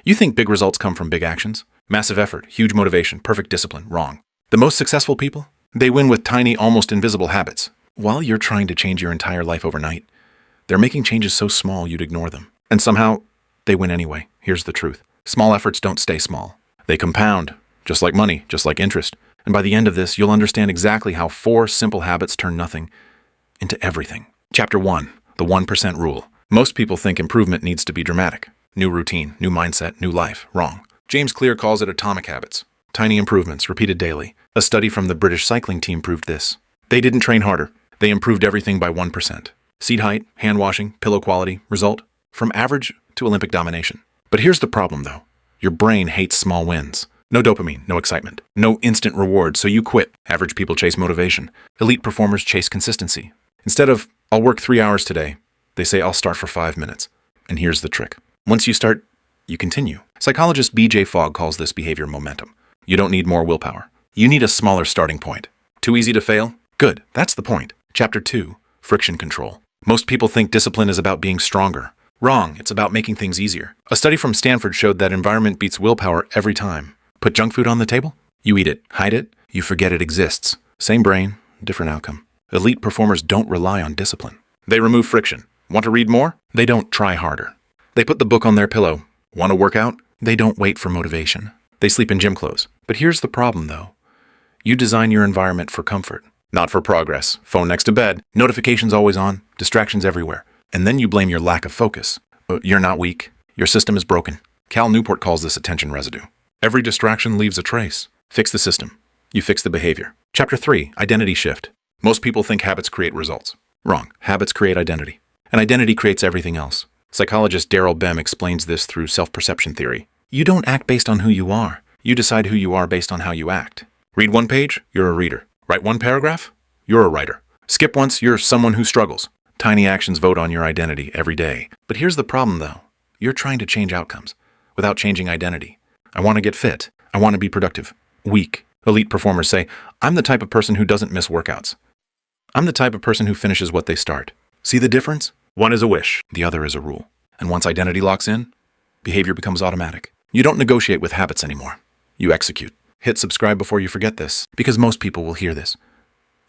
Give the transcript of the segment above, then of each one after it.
You think big results come from big actions? Massive effort, huge motivation, perfect discipline. Wrong. The most successful people? They win with tiny, almost invisible habits. While you're trying to change your entire life overnight, they're making changes so small you'd ignore them. And somehow, they win anyway. Here's the truth. Small efforts don't stay small. They compound, just like money, just like interest. And by the end of this, you'll understand exactly how 4 simple habits turn nothing into everything. Chapter 1, the 1% rule. Most people think improvement needs to be dramatic. New routine, new mindset, new life. Wrong. James Clear calls it atomic habits. Tiny improvements, repeated daily. A study from the British cycling team proved this. They didn't train harder. They improved everything by 1%. Seat height, hand washing, pillow quality. Result? From average to Olympic domination. But here's the problem, though. Your brain hates small wins. No dopamine, no excitement, no instant reward, so you quit. Average people chase motivation. Elite performers chase consistency. Instead of, I'll work 3 hours today, they say, I'll start for 5 minutes. And here's the trick. Once you start, you continue. Psychologist B.J. Fogg calls this behavior momentum. You don't need more willpower. You need a smaller starting point. Too easy to fail? Good, that's the point. Chapter 2, friction control. Most people think discipline is about being stronger. Wrong, it's about making things easier. A study from Stanford showed that environment beats willpower every time. Put junk food on the table? You eat it. Hide it? You forget it exists. Same brain, different outcome. Elite performers don't rely on discipline. They remove friction. Want to read more? They don't try harder. They put the book on their pillow. Want to work out? They don't wait for motivation. They sleep in gym clothes. But here's the problem, though. You design your environment for comfort, not for progress. Phone next to bed, notifications always on, distractions everywhere. And then you blame your lack of focus. You're not weak. Your system is broken. Cal Newport calls this attention residue. Every distraction leaves a trace. Fix the system. You fix the behavior. Chapter 3, identity shift. Most people think habits create results. Wrong. Habits create identity. And identity creates everything else. Psychologist Daryl Bem explains this through self-perception theory. You don't act based on who you are. You decide who you are based on how you act. Read one page, you're a reader. Write one paragraph, you're a writer. Skip once, you're someone who struggles. Tiny actions vote on your identity every day. But here's the problem, though. You're trying to change outcomes without changing identity. I want to get fit. I want to be productive. Weak. Elite performers say, I'm the type of person who doesn't miss workouts. I'm the type of person who finishes what they start. See the difference? One is a wish, the other is a rule. And once identity locks in, behavior becomes automatic. You don't negotiate with habits anymore. You execute. Hit subscribe before you forget this, because most people will hear this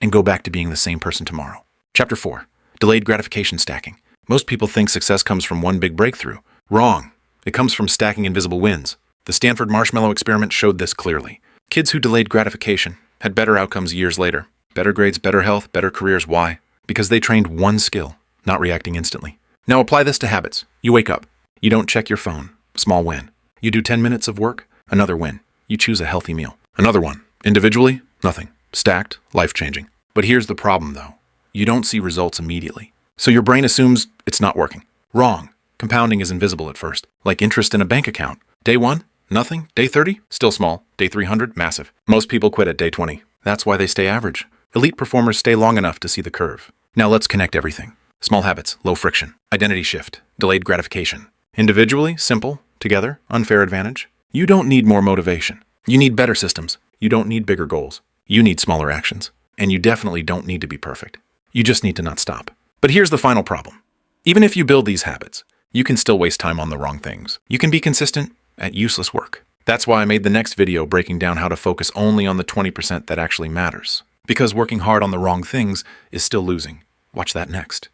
and go back to being the same person tomorrow. Chapter 4, delayed gratification stacking. Most people think success comes from one big breakthrough. Wrong. It comes from stacking invisible wins. The Stanford marshmallow experiment showed this clearly. Kids who delayed gratification had better outcomes years later. Better grades, better health, better careers. Why? Because they trained one skill, not reacting instantly. Now apply this to habits. You wake up. You don't check your phone. Small win. You do 10 minutes of work. Another win. You choose a healthy meal. Another one. Individually, nothing. Stacked, life-changing. But here's the problem, though. You don't see results immediately. So your brain assumes it's not working. Wrong. Compounding is invisible at first, like interest in a bank account. Day 1, nothing. Day 30, still small. Day 300, massive. Most people quit at day 20. That's why they stay average. Elite performers stay long enough to see the curve. Now let's connect everything. Small habits, low friction. Identity shift, delayed gratification. Individually, simple. Together, unfair advantage. You don't need more motivation. You need better systems. You don't need bigger goals. You need smaller actions. And you definitely don't need to be perfect. You just need to not stop. But here's the final problem. Even if you build these habits, you can still waste time on the wrong things. You can be consistent at useless work. That's why I made the next video breaking down how to focus only on the 20% that actually matters. Because working hard on the wrong things is still losing. Watch that next.